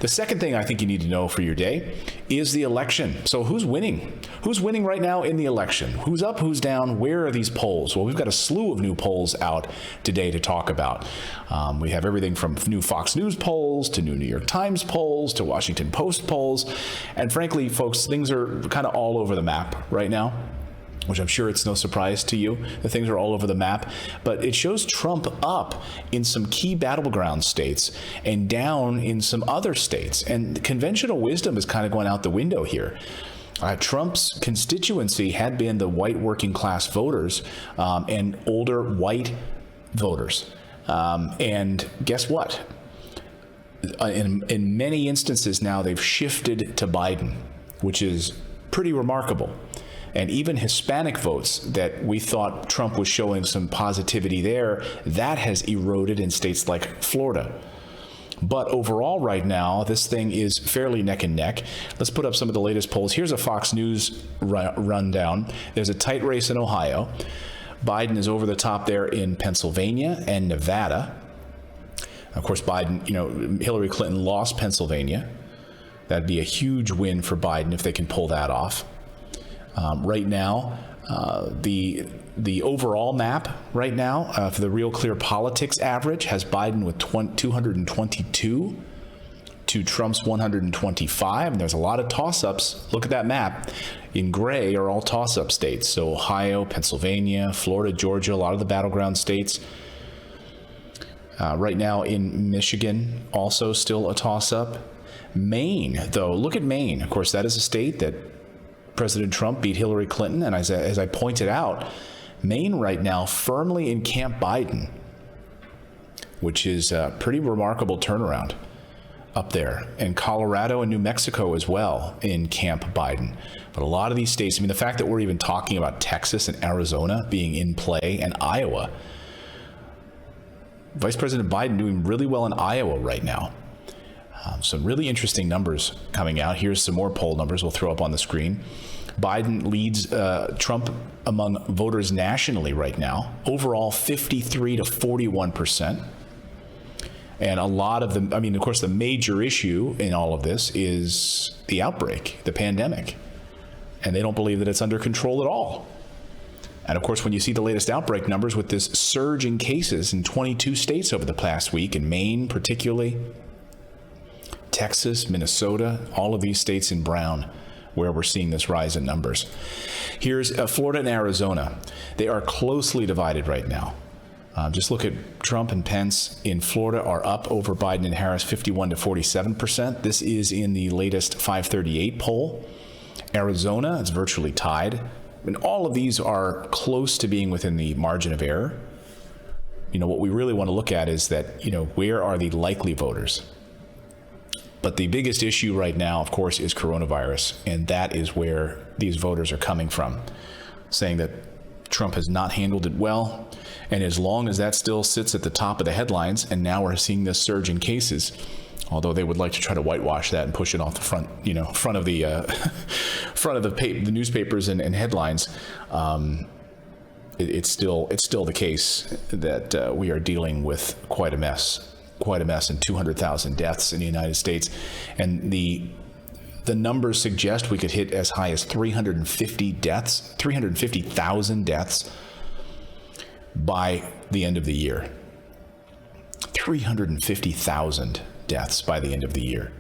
The second thing I think you need to know for your day is the election. So who's winning? Who's winning right now in the election? Who's up, who's down? Where are these polls? Well, we've got a slew of new polls out today to talk about. We have everything from new Fox News polls to new New York Times polls to Washington Post polls. And frankly, folks, things are kind of all over the map right now, which I'm sure it's no surprise to you. The things are all over the map, but it shows Trump up in some key battleground states and down in some other states. And conventional wisdom is kind of going out the window here. Trump's constituency had been the white working class voters and older white voters. And guess what? In many instances now, they've shifted to Biden, which is pretty remarkable. And even Hispanic votes that we thought Trump was showing some positivity there, that has eroded in states like Florida. But overall right now, this thing is fairly neck and neck. Let's put up some of the latest polls. Here's a Fox News rundown. There's a tight race in Ohio. Biden is over the top there in Pennsylvania and Nevada. Of course, Biden, Hillary Clinton lost Pennsylvania. That'd be a huge win for Biden if they can pull that off. Right now, the overall map right now for the Real Clear Politics average has Biden with 222 to Trump's 125. And there's a lot of toss-ups. Look at that map. In gray are all toss-up states. So Ohio, Pennsylvania, Florida, Georgia, a lot of the battleground states. Right now in Michigan, also still a toss-up. Maine, though, look at Maine. Of course, that is a state that President Trump beat Hillary Clinton, and as I pointed out, Maine right now firmly in Camp Biden, which is a pretty remarkable turnaround up there, and Colorado and New Mexico as well in Camp Biden. But a lot of these states, the fact that we're even talking about Texas and Arizona being in play, and Iowa, Vice President Biden doing really well in Iowa right now. Some really interesting numbers coming out. Here's some more poll numbers we'll throw up on the screen. Biden leads Trump among voters nationally right now. Overall, 53 to 41%. And a lot of them, of course, the major issue in all of this is the outbreak, the pandemic. And they don't believe that it's under control at all. And of course, when you see the latest outbreak numbers with this surge in cases in 22 states over the past week, in Maine particularly, Texas, Minnesota, all of these states in brown where we're seeing this rise in numbers. Here's Florida and Arizona. They are closely divided right now. Just look at Trump and Pence in Florida are up over Biden and Harris 51 to 47%. This is in the latest 538 poll. Arizona is virtually tied. And all of these are close to being within the margin of error. What we really want to look at is that, where are the likely voters? But the biggest issue right now, of course, is coronavirus, and that is where these voters are coming from, saying that Trump has not handled it well. And as long as that still sits at the top of the headlines, and now we're seeing this surge in cases, although they would like to try to whitewash that and push it off the front of the newspapers and headlines, it's still the case that we are dealing with quite a mess and 200,000 deaths in the United States. And the numbers suggest we could hit as high as 350,000 deaths by the end of the year. 350,000 deaths by the end of the year.